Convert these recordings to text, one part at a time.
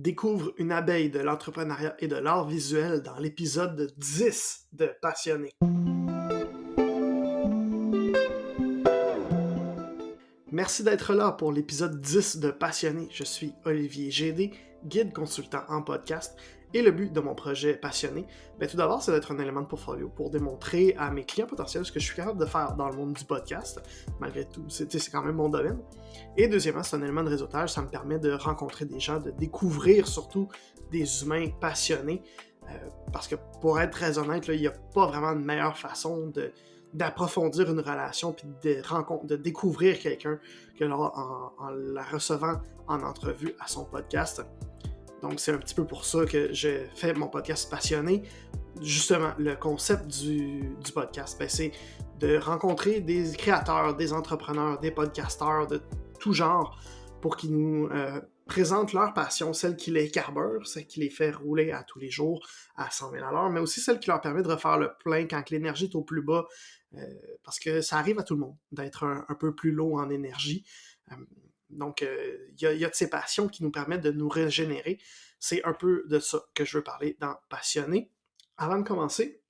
Découvre une abeille de l'entrepreneuriat et de l'art visuel dans l'épisode 10 de Passionné. Merci d'être là pour l'épisode 10 de Passionné. Je suis Olivier Gédé, guide consultant en podcast, et le but de mon projet Passionné, tout d'abord, c'est d'être un élément de portfolio pour démontrer à mes clients potentiels ce que je suis capable de faire dans le monde du podcast. Malgré tout, c'est quand même mon domaine. Et deuxièmement, c'est un élément de réseautage, ça me permet de rencontrer des gens, de découvrir surtout des humains passionnés, parce que pour être très honnête, il n'y a pas vraiment de meilleure façon d'approfondir une relation puis de découvrir quelqu'un que en la recevant en entrevue à son podcast. Donc, c'est un petit peu pour ça que j'ai fait mon podcast Passionné. Justement, le concept du podcast, c'est de rencontrer des créateurs, des entrepreneurs, des podcasteurs de tout genre pour qu'ils nous présentent leur passion, celle qui les carbure, celle qui les fait rouler à tous les jours à 100 000 à l'heure, mais aussi celle qui leur permet de refaire le plein quand l'énergie est au plus bas, parce que ça arrive à tout le monde d'être un peu plus low en énergie. Donc, il y a de ces passions qui nous permettent de nous régénérer. C'est un peu de ça que je veux parler dans Passionné. Avant de commencer,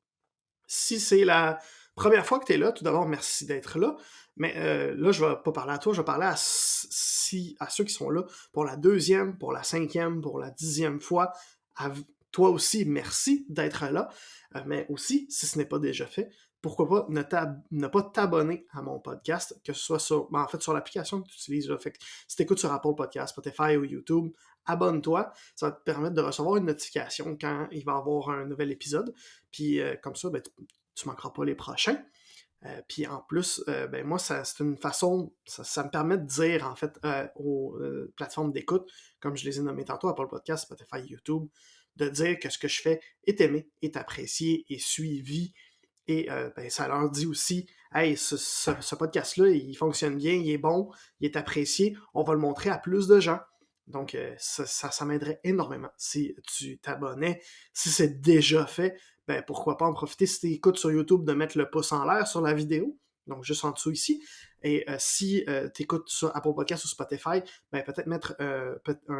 si c'est la première fois que tu es là, tout d'abord, merci d'être là. Mais là, je vais pas parler à toi, je vais parler à ceux qui sont là pour la deuxième, pour la cinquième, pour la 10e fois. Toi aussi, merci d'être là. Mais aussi, si ce n'est pas déjà fait, pourquoi pas ne pas t'abonner à mon podcast, que ce soit sur l'application que tu utilises. Là. Fait que si tu écoutes sur Apple Podcast, Spotify ou YouTube, abonne-toi. Ça va te permettre de recevoir une notification quand il va y avoir un nouvel épisode. Puis comme ça, tu manqueras pas les prochains. Puis en plus, moi, c'est une façon, ça me permet de dire, en fait, aux plateformes d'écoute, comme je les ai nommées tantôt, Apple Podcast, Spotify, YouTube, de dire que ce que je fais est aimé, est apprécié, est suivi, et ça leur dit aussi, hey, ce podcast-là, il fonctionne bien, il est bon, il est apprécié, on va le montrer à plus de gens. Donc, ça m'aiderait énormément si tu t'abonnais. Si c'est déjà fait, pourquoi pas en profiter si tu écoutes sur YouTube de mettre le pouce en l'air sur la vidéo, donc juste en dessous ici. Et si tu écoutes sur Apple Podcast ou Spotify, peut-être mettre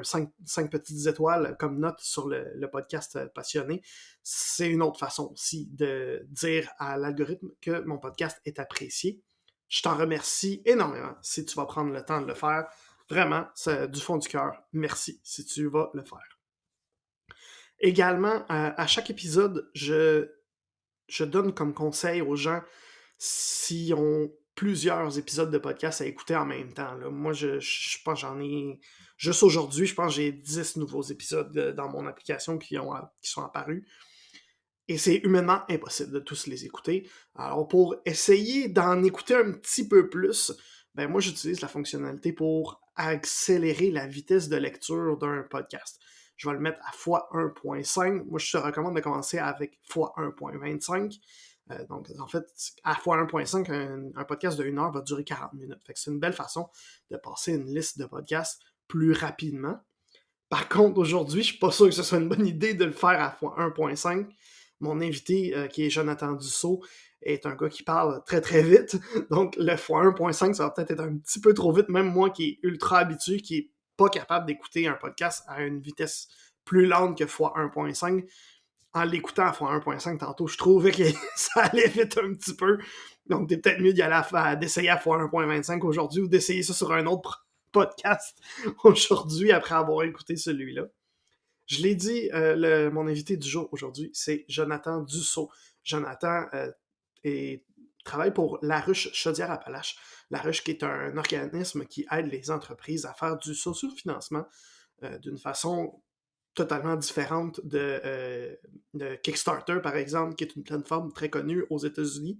5 petites étoiles comme note sur le podcast Passionné. C'est une autre façon aussi de dire à l'algorithme que mon podcast est apprécié. Je t'en remercie énormément si tu vas prendre le temps de le faire. Vraiment, c'est du fond du cœur. Merci si tu vas le faire. Également, à chaque épisode, je donne comme conseil aux gens s'ils ont plusieurs épisodes de podcast à écouter en même temps. Là. Moi, je pense j'en ai... Juste aujourd'hui, je pense que j'ai 10 nouveaux épisodes dans mon application qui sont apparus. Et c'est humainement impossible de tous les écouter. Alors, pour essayer d'en écouter un petit peu plus, moi, j'utilise la fonctionnalité pour accélérer la vitesse de lecture d'un podcast. Je vais le mettre à x1.5. Moi, je te recommande de commencer avec x1.25. Donc, en fait, à x1.5, un podcast de 1 heure va durer 40 minutes. Fait que c'est une belle façon de passer une liste de podcasts plus rapidement. Par contre, aujourd'hui, je suis pas sûr que ce soit une bonne idée de le faire à x1.5. Mon invité, qui est Jonathan Dussault, est un gars qui parle très très vite. Donc, le x1.5, ça va peut-être être un petit peu trop vite. Même moi qui est ultra habitué, qui est pas capable d'écouter un podcast à une vitesse plus lente que x1.5, en l'écoutant à x1.5 tantôt, je trouvais que ça allait vite un petit peu. Donc, t'es peut-être mieux d'essayer à x1.25 aujourd'hui ou d'essayer ça sur un autre podcast aujourd'hui après avoir écouté celui-là. Je l'ai dit, mon invité du jour aujourd'hui, c'est Jonathan Dussault. Jonathan travaille pour La Ruche Chaudière-Appalaches. La Ruche qui est un organisme qui aide les entreprises à faire du socio-financement d'une façon totalement différente de Kickstarter, par exemple, qui est une plateforme très connue aux États-Unis.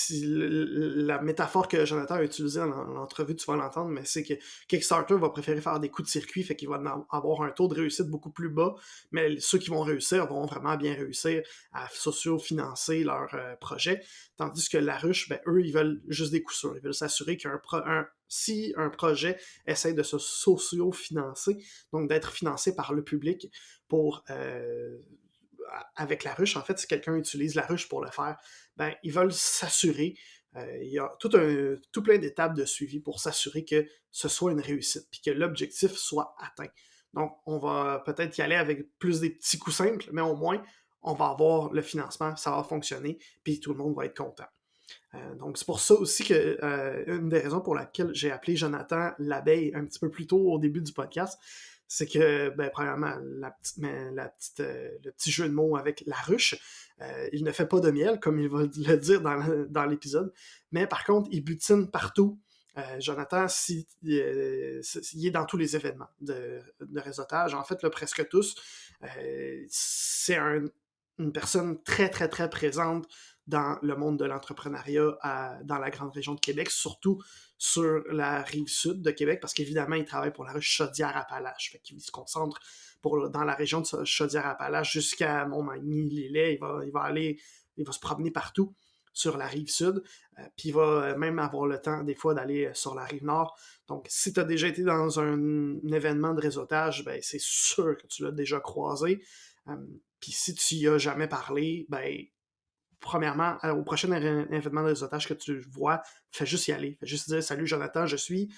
La métaphore que Jonathan a utilisée dans l'entrevue, tu vas l'entendre, mais c'est que Kickstarter va préférer faire des coups de circuit, fait qu'il va avoir un taux de réussite beaucoup plus bas, mais ceux qui vont réussir vont vraiment bien réussir à socio-financer leur projet, tandis que La Ruche, eux, ils veulent juste des coups sûrs, ils veulent s'assurer si un projet essaie de se socio-financer, donc d'être financé par le public pour... avec La Ruche, en fait, si quelqu'un utilise La Ruche pour le faire, ils veulent s'assurer, il y a tout plein d'étapes de suivi pour s'assurer que ce soit une réussite, puis que l'objectif soit atteint. Donc, on va peut-être y aller avec plus des petits coups simples, mais au moins, on va avoir le financement, ça va fonctionner, puis tout le monde va être content. Donc, c'est pour ça aussi que une des raisons pour laquelle j'ai appelé Jonathan l'abeille un petit peu plus tôt au début du podcast, c'est que, premièrement, le petit jeu de mots avec la ruche, il ne fait pas de miel, comme il va le dire dans l'épisode, mais par contre, il butine partout. Jonathan, il est dans tous les événements de réseautage, en fait, là, presque tous. C'est une personne très, très, très présente dans le monde de l'entrepreneuriat dans la grande région de Québec, surtout sur la rive sud de Québec, parce qu'évidemment, il travaille pour la ruche Chaudière-Appalaches. Fait qu'il se concentre dans la région de Chaudière-Appalaches jusqu'à Montmagny, Lillet. Il va se promener partout sur la rive sud, puis il va même avoir le temps des fois d'aller sur la rive nord. Donc, si tu as déjà été dans un événement de réseautage, ben, c'est sûr que tu l'as déjà croisé. Puis si tu y as jamais parlé, ben, premièrement, au prochain événement de réseautage que tu vois, fais juste y aller. Fais juste dire « Salut Jonathan, je suis.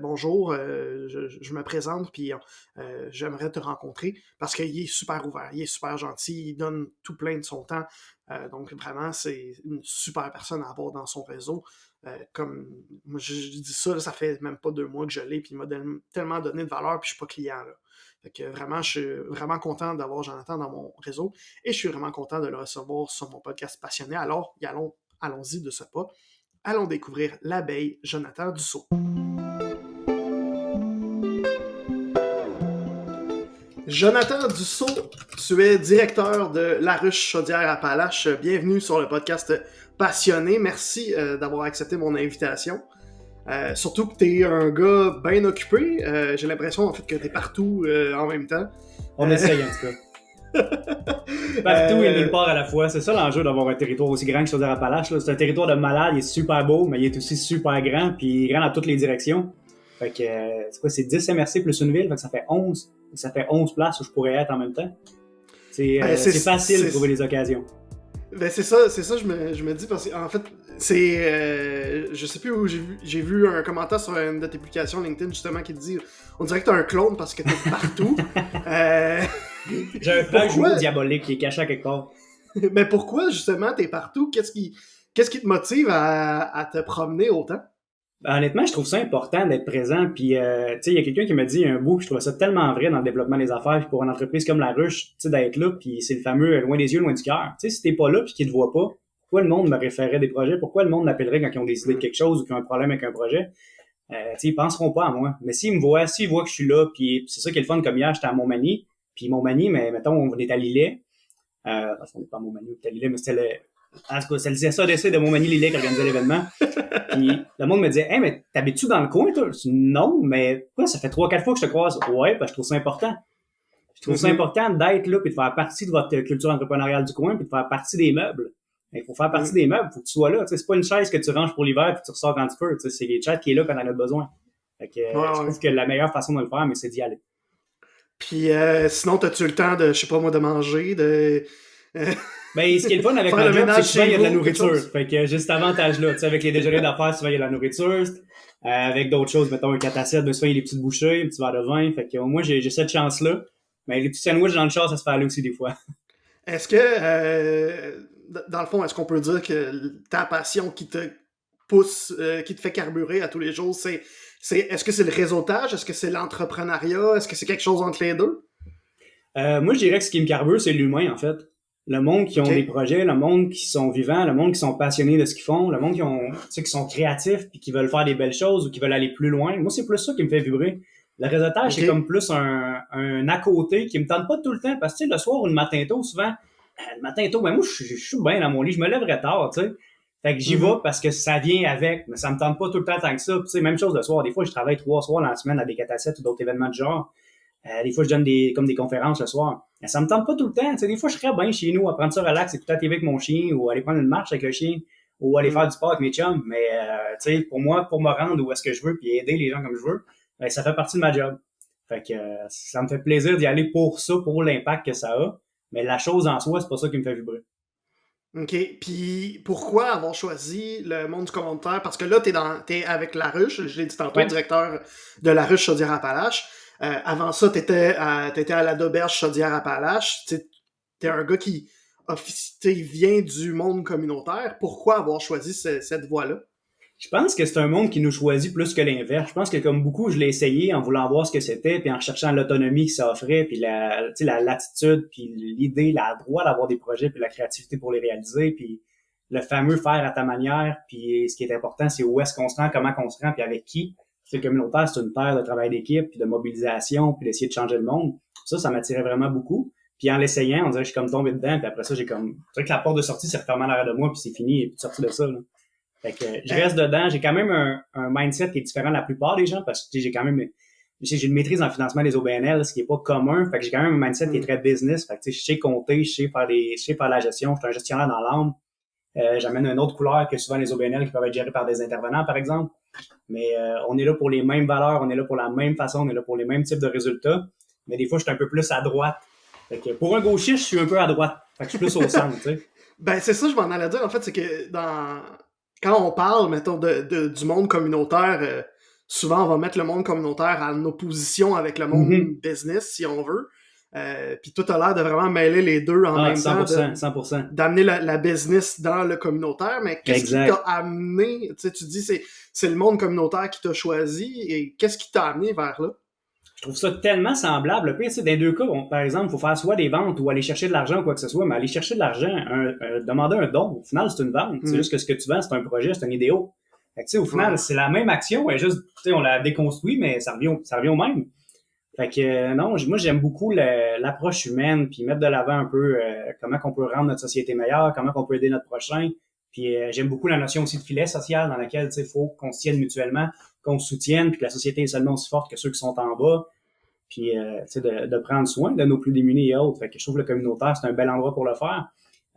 Bonjour, je me présente, puis j'aimerais te rencontrer. » Parce qu'il est super ouvert, il est super gentil, il donne tout plein de son temps. Donc vraiment, c'est une super personne à avoir dans son réseau. Comme moi, je dis ça, là, ça fait même pas 2 mois que je l'ai, puis il m'a tellement donné de valeur, puis je suis pas client, là. Fait que vraiment, je suis vraiment content d'avoir Jonathan dans mon réseau et je suis vraiment content de le recevoir sur mon podcast passionné. Alors, allons-y de ce pas. Allons découvrir l'abeille Jonathan Dussault. Jonathan Dussault, tu es directeur de La Ruche Chaudière-Appalaches. Bienvenue sur le podcast Passionné. Merci d'avoir accepté mon invitation. Surtout que t'es un gars bien occupé. J'ai l'impression en fait que t'es partout en même temps. On essaye en tout cas. Partout et nulle part à la fois. C'est ça l'enjeu d'avoir un territoire aussi grand que Chaudière-Appalaches. C'est un territoire de malade, il est super beau, mais il est aussi super grand, puis il est grand dans toutes les directions. Fait que c'est quoi, c'est 10 MRC plus une ville, fait que ça fait 11. Ça fait 11 places où je pourrais être en même temps. C'est facile de trouver les occasions. Ben c'est ça, je me dis, parce qu'en fait, je sais plus où j'ai vu un commentaire sur une de tes publications LinkedIn justement qui te dit on dirait que t'es un clone parce que t'es partout. J'ai un frère jumeau diabolique qui est caché à quelque part. Mais pourquoi justement t'es partout? Qu'est-ce qui te motive à te promener autant? Ben, honnêtement, je trouve ça important d'être présent. Puis, tu sais, il y a quelqu'un qui m'a dit un bout, je trouvais ça tellement vrai dans le développement des affaires. Puis pour une entreprise comme La Ruche, tu sais, d'être là, puis c'est le fameux loin des yeux, loin du cœur. Tu sais, si t'es pas là puis qu'ils te voient pas, pourquoi le monde me référerait des projets? Pourquoi le monde m'appellerait quand ils ont décidé de quelque chose ou qu'ils ont un problème avec un projet? Tu sais, ils penseront pas à moi. Mais s'ils voient que je suis là, puis c'est ça qui est le fun, comme hier, j'étais à Montmagny. Puis Montmagny, mais mettons, on est à Lillet. Parce qu'on n'est pas à Montmagny, on est à Lillet, mais c'était en tout cas, c'est le SADC de Montmagny-Lillet qui organisait l'événement. Puis le monde me disait « Hey, mais t'habites-tu dans le coin, toi? » Je dis « Non, mais quoi, ça fait 3-4 fois que je te croise. » Ouais, parce que je trouve ça important. Je trouve ça important d'être là puis de faire partie de votre culture entrepreneuriale du coin puis de faire partie des meubles. Il faut faire partie des meubles, il faut que tu sois là. Tu sais, c'est pas une chaise que tu ranges pour l'hiver puis tu ressors quand tu peux. Tu sais, c'est les chats qui est là quand on en a besoin. Fait que, je trouve que la meilleure façon de le faire, mais c'est d'y aller. Puis sinon, t'as-tu le temps de, je sais pas moi, de manger, de... Ben, ce qui est le fun avec ma job, c'est que souvent, il y a de la nourriture. Fait que j'ai cet avantage-là. Tu sais, avec les déjeuners d'affaires, souvent, il y a de la nourriture. Avec d'autres choses, mettons, un 4 à 7, souvent, il y a des petites bouchées, un petit verre de vin. Fait que, moi, j'ai cette chance-là. Mais les petits sandwichs dans le char, ça se fait aller aussi des fois. Est-ce que, dans le fond, est-ce qu'on peut dire que ta passion qui te pousse, qui te fait carburer à tous les jours, est-ce que c'est le réseautage? Est-ce que c'est l'entrepreneuriat? Est-ce que c'est quelque chose entre les deux? Moi, je dirais que ce qui me carbure, c'est l'humain, en fait. Le monde qui ont des projets, le monde qui sont vivants, le monde qui sont passionnés de ce qu'ils font, le monde qui sont créatifs puis qui veulent faire des belles choses ou qui veulent aller plus loin. Moi, c'est plus ça qui me fait vibrer. Le réseautage, c'est comme plus un à côté qui me tente pas tout le temps parce que, tu sais, le soir ou le matin tôt, souvent, le matin tôt, ben moi, je suis bien dans mon lit, je me lèverai tard, tu sais. Fait que j'y vais parce que ça vient avec, mais ça me tente pas tout le temps tant que ça. Tu sais, même chose le soir. Des fois, je travaille 3 soirs dans la semaine à des 4 à 7 ou d'autres événements de genre. Des fois, je donne des conférences le soir. Mais ça me tente pas tout le temps. Tu sais, des fois, je serais bien chez nous à prendre ça relax, écouter la TV avec mon chien ou aller prendre une marche avec le chien ou aller faire du sport avec mes chums. Mais, tu sais, pour moi, pour me rendre où est-ce que je veux puis aider les gens comme je veux, ben, ça fait partie de ma job. Fait que ça me fait plaisir d'y aller pour ça, pour l'impact que ça a. Mais la chose en soi, c'est pas ça qui me fait vibrer. OK. Puis pourquoi avoir choisi le monde du commanditaire? Parce que là, t'es avec La Ruche, je l'ai dit tantôt, directeur de La Ruche Chaudière-Appalaches. Avant ça, t'étais à la d'Auberge Chaudière-Appalaches. T'es un gars qui vient du monde communautaire. Pourquoi avoir choisi cette voie-là? Je pense que c'est un monde qui nous choisit plus que l'inverse. Je pense que comme beaucoup, je l'ai essayé en voulant voir ce que c'était, puis en recherchant l'autonomie qui s'offrait, puis la latitude, puis l'idée, la droit d'avoir des projets, puis la créativité pour les réaliser, puis le fameux faire à ta manière, puis ce qui est important, c'est où est-ce qu'on se rend, comment qu'on se rend, puis avec qui. Le communautaire, c'est une terre de travail d'équipe, puis de mobilisation, puis d'essayer de changer le monde. Ça m'attirait vraiment beaucoup. Puis en l'essayant, on dirait que je suis comme tombé dedans, puis après ça, c'est vrai que la porte de sortie s'est refermée en arrière de moi, puis c'est fini, et puis sorti de ça, là. Fait que je reste dedans. J'ai quand même un mindset qui est différent de la plupart des gens parce que j'ai quand même j'ai une maîtrise en financement des OBNL, ce qui est pas commun. Fait que j'ai quand même un mindset qui est très business. Fait que je sais compter, je sais faire la gestion. Je suis un gestionnaire dans l'âme. J'amène une autre couleur que souvent les OBNL qui peuvent être gérés par des intervenants, par exemple. Mais on est là pour les mêmes valeurs, on est là pour la même façon, on est là pour les mêmes types de résultats. Mais des fois, je suis un peu plus à droite. Fait que pour un gauchiste, je suis un peu à droite. Fait que je suis plus au centre, tu sais. Ben, c'est ça, je m'en allais dire. En fait, c'est que quand on parle, mettons, du monde communautaire, souvent, on va mettre le monde communautaire en opposition avec le monde business, si on veut. Puis tout a l'air de vraiment mêler les deux en même 100%, temps. 100%. D'amener la business dans le communautaire. Mais qu'est-ce qui t'a amené? Tu dis, c'est le monde communautaire qui t'a choisi. Et qu'est-ce qui t'a amené vers là? Je trouve ça tellement semblable. Le pire, c'est dans les deux cas, par exemple, il faut faire soit des ventes ou aller chercher de l'argent ou quoi que ce soit, mais aller chercher de l'argent, demander un don, au final, c'est une vente. C'est juste que ce que tu vends, c'est un projet, c'est un idéal. Fait que, au final, c'est la même action, et juste, on l'a déconstruit, mais ça revient au même. Fait que non, moi j'aime beaucoup l'approche humaine, puis mettre de l'avant un peu comment qu'on peut rendre notre société meilleure, comment qu'on peut aider notre prochain. Puis j'aime beaucoup la notion aussi de filet social dans laquelle il faut qu'on se tienne mutuellement, qu'on se soutienne, puis que la société est seulement aussi forte que ceux qui sont en bas. Puis de prendre soin de nos plus démunis et autres. Fait que je trouve que le communautaire, c'est un bel endroit pour le faire.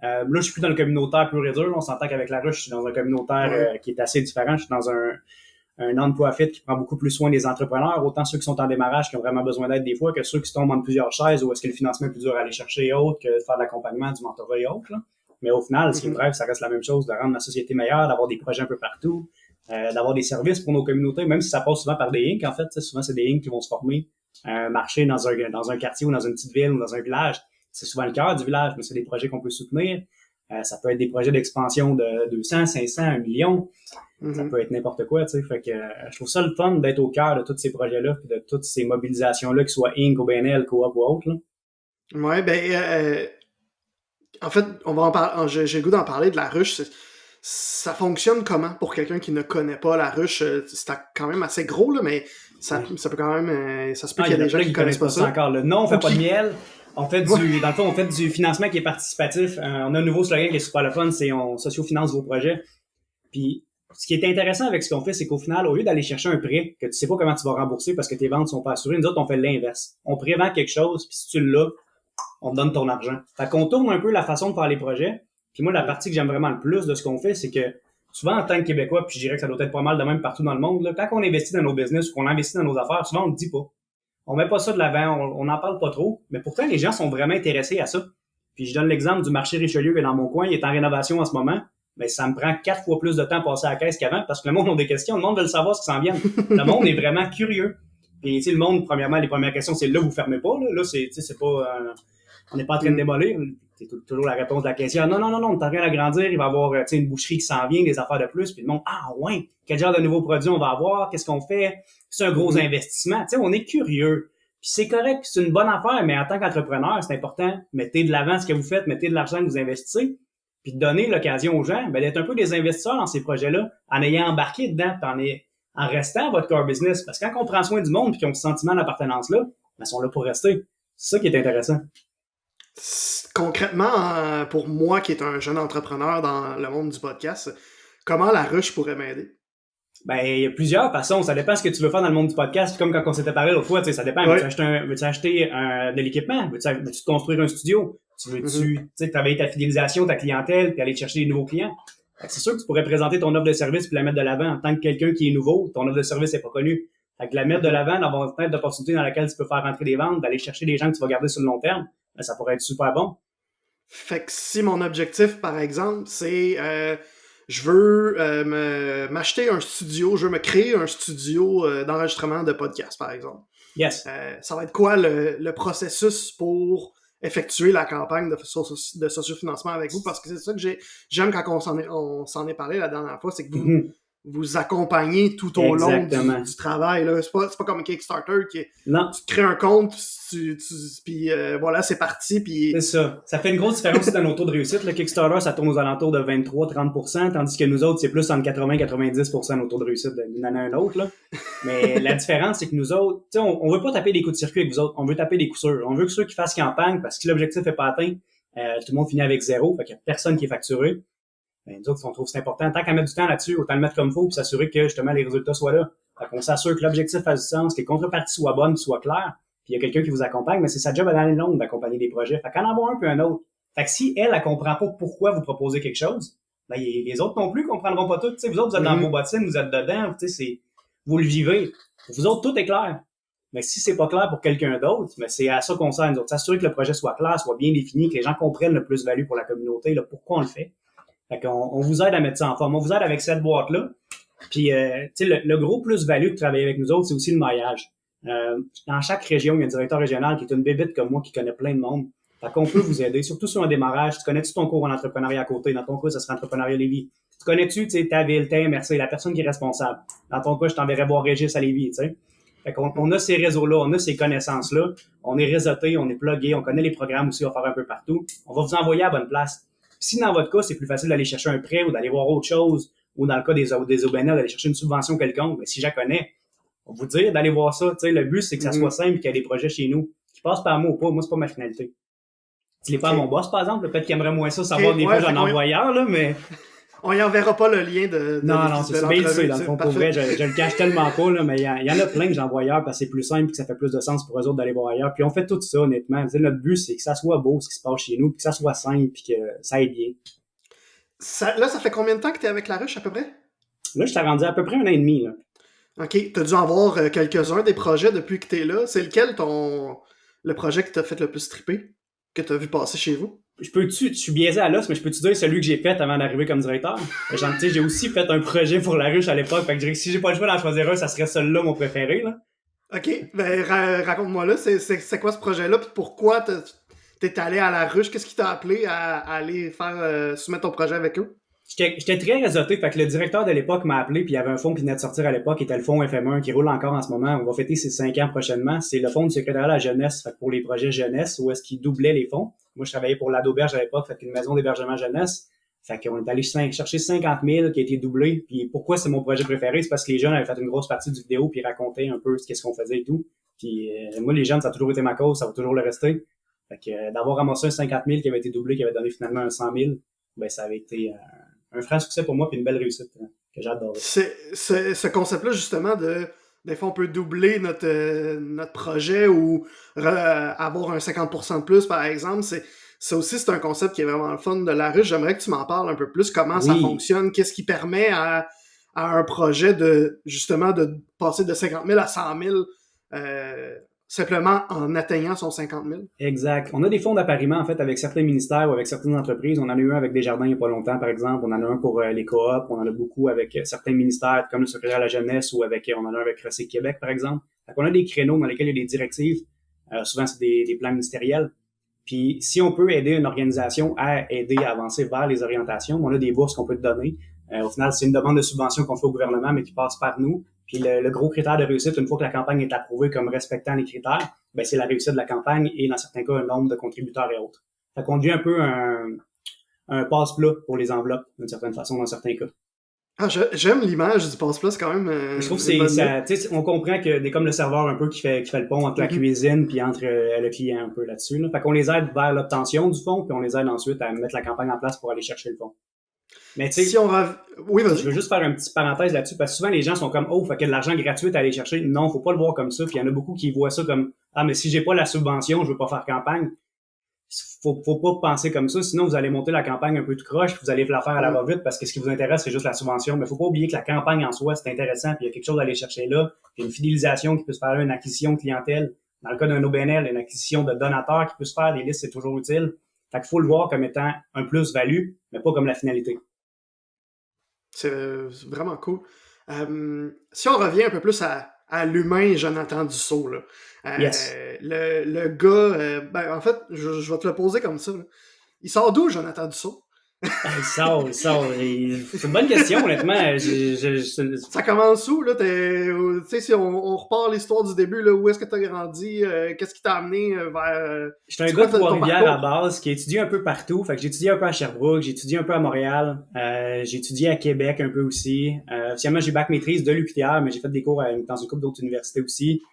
Là, je suis plus dans le communautaire pur et dur. On s'entend qu'avec la ruche, je suis dans un communautaire qui est assez différent. Je suis dans un non-profit qui prend beaucoup plus soin des entrepreneurs, autant ceux qui sont en démarrage, qui ont vraiment besoin d'aide des fois, que ceux qui tombent entre plusieurs chaises, ou est-ce que le financement est plus dur à aller chercher et autres, que de faire de l'accompagnement, du mentorat et autres. Là. Mais au final, ce qui est bref, ça reste la même chose, de rendre la société meilleure, d'avoir des projets un peu partout, d'avoir des services pour nos communautés, même si ça passe souvent par des Inc. En fait, souvent c'est des Inc. qui vont se former un marché dans un quartier ou dans une petite ville ou dans un village. C'est souvent le cœur du village, mais c'est des projets qu'on peut soutenir. Ça peut être des projets d'expansion de 200, 500, 1 million. Ça peut être n'importe quoi, tu sais. Fait que je trouve ça le fun d'être au cœur de tous ces projets-là puis de toutes ces mobilisations-là, que ce soit Inc., OBNL, Coop ou autre. Là. Ouais, ben en fait, on va en parler. J'ai le goût d'en parler de la ruche. Ça fonctionne comment pour quelqu'un qui ne connaît pas la ruche? C'est quand même assez gros, là, mais ça peut quand même. Ça se peut qu'il y a des gens qui connaissent pas ça. Encore, là. Non, on fait pas de miel. On fait dans le fond, on fait du financement qui est participatif. On a un nouveau slogan qui est super le fun, c'est on socio-finance vos projets. Puis, ce qui est intéressant avec ce qu'on fait, c'est qu'au final, au lieu d'aller chercher un prêt que tu sais pas comment tu vas rembourser parce que tes ventes sont pas assurées, nous autres, on fait l'inverse. On prévend quelque chose, puis si tu l'as, on te donne ton argent. Fait qu'on tourne un peu la façon de faire les projets. Puis moi, la partie que j'aime vraiment le plus de ce qu'on fait, c'est que souvent, en tant que Québécois, puis je dirais que ça doit être pas mal de même partout dans le monde, là, quand on investit dans nos business ou qu'on investit dans nos affaires, souvent, on le dit pas. On met pas ça de l'avant, on n'en parle pas trop, mais pourtant, les gens sont vraiment intéressés à ça. Puis je donne l'exemple du marché Richelieu qui est dans mon coin, il est en rénovation en ce moment, mais ça me prend 4 fois plus de temps à passer à la caisse qu'avant parce que le monde a des questions, le monde veut le savoir ce qui s'en vient. Le monde est vraiment curieux. Puis tu sais, le monde, premièrement, les premières questions, c'est là, vous fermez pas, là c'est pas... on n'est pas en train de démolir. C'est toujours la réponse de la question. Non, on est en train d'agrandir. Il va y avoir une boucherie qui s'en vient, des affaires de plus. Puis le monde, ouais, quel genre de nouveaux produits on va avoir? Qu'est-ce qu'on fait? C'est un gros investissement. On est curieux. Puis c'est correct, c'est une bonne affaire, mais en tant qu'entrepreneur, c'est important. Mettez de l'avant ce que vous faites, mettez de l'argent que vous investissez, puis donner l'occasion aux gens d'être un peu des investisseurs dans ces projets-là, en ayant embarqué dedans, puis en restant à votre core business. Parce que quand on prend soin du monde et qu'ils ont ce sentiment d'appartenance-là, ils sont là pour rester. C'est ça qui est intéressant. Concrètement, pour moi qui est un jeune entrepreneur dans le monde du podcast, comment la ruche pourrait m'aider? Ben, il y a plusieurs façons. Ça dépend de ce que tu veux faire dans le monde du podcast. Comme quand on s'était parlé l'autre fois, ça dépend. Ouais. Veux-tu acheter de l'équipement? Veux-tu te construire un studio? Veux-tu travailler ta fidélisation, ta clientèle, puis aller chercher des nouveaux clients? C'est sûr que tu pourrais présenter ton offre de service puis la mettre de l'avant. En tant que quelqu'un qui est nouveau, ton offre de service n'est pas connue. Fait que la mettre de l'avant, d'avoir une fenêtre d'opportunité dans laquelle tu peux faire rentrer des ventes, d'aller chercher des gens que tu vas garder sur le long terme, ben, ça pourrait être super bon. Fait que si mon objectif, par exemple, c'est je veux m'acheter un studio, je veux me créer un studio d'enregistrement de podcast, par exemple. Yes. Ça va être quoi le processus pour effectuer la campagne de sociofinancement avec vous? Parce que c'est ça que j'aime quand on s'en est parlé la dernière fois, c'est que vous accompagnez tout au long Exactement. du travail. Là. C'est pas comme un Kickstarter Non. tu te crées un compte, puis voilà, c'est parti. Puis... C'est ça. Ça fait une grosse différence aussi dans nos taux de réussite. Le Kickstarter, ça tourne aux alentours de 23-30%, tandis que nous autres, c'est plus entre 80-90% nos taux de réussite d'une année à une autre. Là. Mais la différence, c'est que nous autres, on veut pas taper des coups de circuit avec vous autres, on veut taper des coups sûrs. On veut que ceux qui fassent campagne, parce que si l'objectif n'est pas atteint, tout le monde finit avec zéro, fait qu'il y a personne qui est facturé. Ben, nous autres, on trouve que c'est important. Tant qu'à mettre du temps là-dessus, autant le mettre comme il faut pour s'assurer que, justement, les résultats soient là. Fait qu'on s'assure que l'objectif fasse du sens, que les contreparties soient bonnes, soient claires. Puis il y a quelqu'un qui vous accompagne, mais c'est sa job à l'année longue d'accompagner des projets. Fait qu'en avoir un puis un autre. Fait que si elle comprend pas pourquoi vous proposez quelque chose, ben, les autres non plus comprendront pas tout. T'sais, vous autres, vous êtes dans vos bottines, vous êtes dedans, vous le vivez. Pour vous autres, tout est clair. Mais si c'est pas clair pour quelqu'un d'autre, mais c'est à ça qu'on sert, nous autres. S'assurer que le projet soit clair, soit bien défini, que les gens comprennent le plus-value pour la communauté, là, pourquoi on le fait. Fait qu'on vous aide à mettre ça en forme. On vous aide avec cette boîte-là. Puis, le gros plus-value de travailler avec nous autres, c'est aussi le maillage. Dans chaque région, il y a un directeur régional qui est une bébite comme moi, qui connaît plein de monde. Fait qu'on peut vous aider, surtout sur un démarrage. Tu connais-tu ton cours en entrepreneuriat à côté? Dans ton cas, ça serait Entrepreneuriat Lévis. Tu connais-tu, ta ville, ta MRC, la personne qui est responsable? Dans ton cas, je t'enverrai voir Régis à Lévis, tu sais. Fait qu'on on a ces réseaux-là, on a ces connaissances-là. On est réseauté, on est plugué, on connaît les programmes aussi, on va faire un peu partout. On va vous envoyer à la bonne place. Si dans votre cas, c'est plus facile d'aller chercher un prêt ou d'aller voir autre chose, ou dans le cas des OBNL, d'aller chercher une subvention quelconque, mais si je la connais, on va vous dire d'aller voir ça. Le but, c'est que ça soit simple et qu'il y ait des projets chez nous. Qui passent par moi ou pas, moi, c'est pas ma finalité. Tu l'es pas à mon boss, par exemple, peut-être qu'il aimerait moins ça, savoir des fois j'en envoie ailleurs, là, mais... On y enverra pas le lien de non, c'est ça. Dans le fond, pour vrai, je le cache tellement pas, là, mais il y en a plein que j'envoie ailleurs parce que c'est plus simple et que ça fait plus de sens pour eux autres d'aller voir ailleurs. Puis on fait tout ça, honnêtement. Notre but, c'est que ça soit beau, ce qui se passe chez nous, puis que ça soit simple, puis que ça aille bien. Là, ça fait combien de temps que tu es avec La Ruche, à peu près? Là, je t'ai rendu à peu près 1 an et demi, là. OK. Tu as dû en voir quelques-uns des projets depuis que tu es là. C'est lequel le projet qui t'a fait le plus triper, que tu as vu passer chez vous? Je suis biaisé à l'os, mais je peux te dire celui que j'ai fait avant d'arriver comme directeur. J'ai aussi fait un projet pour La Ruche à l'époque. Fait que je dirais que si j'ai pas le choix d'en choisir un, ça serait celui-là mon préféré, là. OK. Ben, raconte-moi là, c'est quoi ce projet-là? Puis pourquoi t'es allé à La Ruche? Qu'est-ce qui t'a appelé à aller faire soumettre ton projet avec eux? J'étais très réseauté, fait que le directeur de l'époque m'a appelé, puis il y avait un fonds qui venait de sortir à l'époque, qui était le fonds FM1, qui roule encore en ce moment. On va fêter ses 5 ans prochainement. C'est le fonds du secrétariat à la jeunesse, fait que pour les projets jeunesse, où est-ce qu'il doublait les fonds. Moi, je travaillais pour l'Adoberge à l'époque, fait qu'une maison d'hébergement jeunesse. Fait qu'on est allé chercher 50 000 qui a été doublé. Puis pourquoi c'est mon projet préféré? C'est parce que les jeunes avaient fait une grosse partie du vidéo, puis racontaient un peu qu'est-ce qu'on faisait et tout. Puis moi, les jeunes, ça a toujours été ma cause, ça va toujours le rester. Fait que d'avoir ramassé un 50 000 qui avait été doublé, qui avait donné finalement un 100 000, ben ça avait été un franc succès pour moi puis une belle réussite que j'adore. Ce concept-là, justement, des fois, on peut doubler notre projet ou avoir un 50% de plus, par exemple, ça aussi, c'est un concept qui est vraiment le fun de La Ruche. J'aimerais que tu m'en parles un peu plus, comment ça fonctionne, qu'est-ce qui permet à un projet justement, de passer de 50 000 à 100 000 simplement en atteignant son 50 000. Exact. On a des fonds d'appariement, en fait, avec certains ministères ou avec certaines entreprises. On en a eu un avec Desjardins il n'y a pas longtemps, par exemple. On en a un pour les coops. On en a beaucoup avec certains ministères, comme le secrétaire à la jeunesse ou on en a un avec Recyc Québec, par exemple. Fait qu'on a des créneaux dans lesquels il y a des directives. Souvent, c'est des plans ministériels. Puis, si on peut aider une organisation à aider à avancer vers les orientations, on a des bourses qu'on peut te donner. Au final, c'est une demande de subvention qu'on fait au gouvernement, mais qui passe par nous. Puis le gros critère de réussite, une fois que la campagne est approuvée comme respectant les critères, ben c'est la réussite de la campagne et dans certains cas, un nombre de contributeurs et autres. Fait qu'on devient un peu un passe-plat pour les enveloppes, d'une certaine façon, dans certains cas. Ah, j'aime l'image du passe-plat, c'est quand même... je trouve que c'est on comprend que c'est comme le serveur un peu qui fait le pont entre la cuisine puis entre le client un peu là-dessus. Là. Fait qu'on les aide vers l'obtention du fonds, puis on les aide ensuite à mettre la campagne en place pour aller chercher le fonds. Mais tu sais, si oui, vas-y. Je veux juste faire une petite parenthèse là-dessus parce que souvent les gens sont comme fait que de l'argent gratuit à aller chercher. Non, faut pas le voir comme ça. Puis il y en a beaucoup qui voient ça comme mais si j'ai pas la subvention, je veux pas faire campagne. Faut pas penser comme ça, sinon vous allez monter la campagne un peu tout croche, puis vous allez la faire à la va-vite parce que ce qui vous intéresse c'est juste la subvention. Mais faut pas oublier que la campagne en soi c'est intéressant, puis il y a quelque chose à aller chercher là, puis une fidélisation qui peut se faire là, une acquisition de clientèle. Dans le cas d'un OBNL, une acquisition de donateurs qui peut se faire, des listes c'est toujours utile. Fait qu'il faut le voir comme étant un plus-value, mais pas comme la finalité. C'est vraiment cool. Si on revient un peu plus à à l'humain Jonathan Dussault, là. Yes. Le gars, ben, en fait, je vais te le poser comme ça, là. Il sort d'où, Jonathan Dussault? Il sort, il sort. C'est une bonne question, honnêtement. Ça commence où, là? Tu sais, si on repart l'histoire du début, là, où est-ce que t'as grandi? Qu'est-ce qui t'a amené vers... J'étais un c'est gars quoi de ton Trois-Rivières à parcours? base qui a étudié un peu partout. Fait que j'ai étudié un peu à Sherbrooke, j'ai étudié un peu à Montréal, j'ai étudié à Québec un peu aussi. Finalement, j'ai bac maîtrise de l'UQTR, mais j'ai fait des cours dans une couple d'autres universités aussi.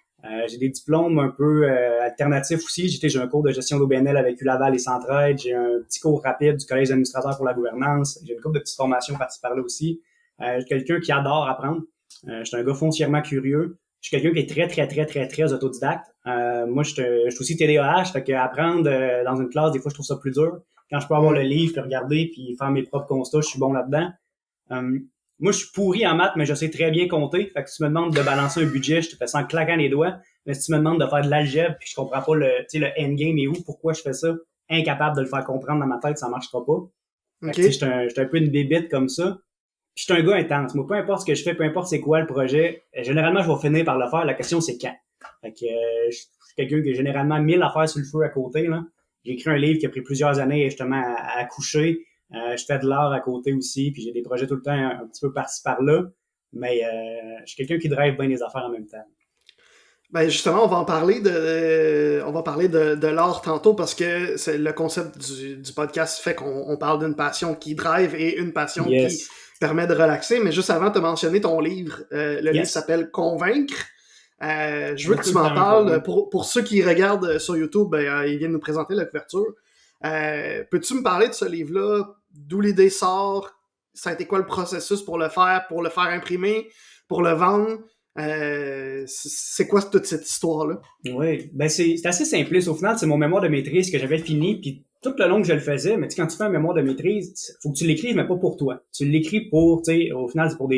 J'ai des diplômes un peu alternatifs aussi. J'ai un cours de gestion d'OBNL avec ULaval et Centraide. J'ai un petit cours rapide du Collège d'administrateurs pour la gouvernance. J'ai une couple de petites formations par-ci par-là aussi. Je suis quelqu'un qui adore apprendre. Je suis un gars foncièrement curieux. Je suis quelqu'un qui est très, très, très, très, très autodidacte. Moi, je suis aussi TDAH, fait que apprendre dans une classe, des fois, je trouve ça plus dur. Quand je peux avoir le livre, puis regarder, puis faire mes propres constats, je suis bon là-dedans. Euh, Moi, je suis pourri en maths, mais je sais très bien compter. Fait que si tu me demandes de balancer un budget, je te fais ça en claquant les doigts. Mais si tu me demandes de faire de l'algèbre, puis je comprends pas le endgame et où, pourquoi je fais ça, incapable de le faire comprendre dans ma tête, ça marchera pas. Fait que, tu sais, OK. j'étais un peu une bébite comme ça. Puis je suis un gars intense. Moi, peu importe ce que je fais, peu importe c'est quoi le projet, généralement, je vais finir par le faire. La question, c'est quand. Fait que je suis quelqu'un qui a généralement 1000 affaires sur le feu à côté, là. J'ai écrit un livre qui a pris plusieurs années justement à coucher. Je fais de l'art à côté aussi, puis j'ai des projets tout le temps un petit peu par-ci par-là. Mais je suis quelqu'un qui drive bien les affaires en même temps. Ben justement, on va parler de l'art tantôt parce que c'est le concept du podcast fait qu'on parle d'une passion qui drive et une passion qui Yes. permet de relaxer. Mais juste avant, de mentionner ton livre. Le livre Yes. s'appelle Convaincre. Je veux Un que peu tu de m'en temps, quoi, oui. parles. Pour ceux qui regardent sur YouTube, ben, ils viennent nous présenter la couverture. Peux-tu me parler de ce livre-là? D'où l'idée sort? Ça a été quoi le processus pour le faire imprimer, pour le vendre? C'est quoi toute cette histoire-là? Oui, ben c'est assez simpliste. Au final, c'est mon mémoire de maîtrise que j'avais fini, puis tout le long que je le faisais, mais tu sais, quand tu fais un mémoire de maîtrise, faut que tu l'écrives, mais pas pour toi. Tu l'écris pour, tu sais, au final, c'est pour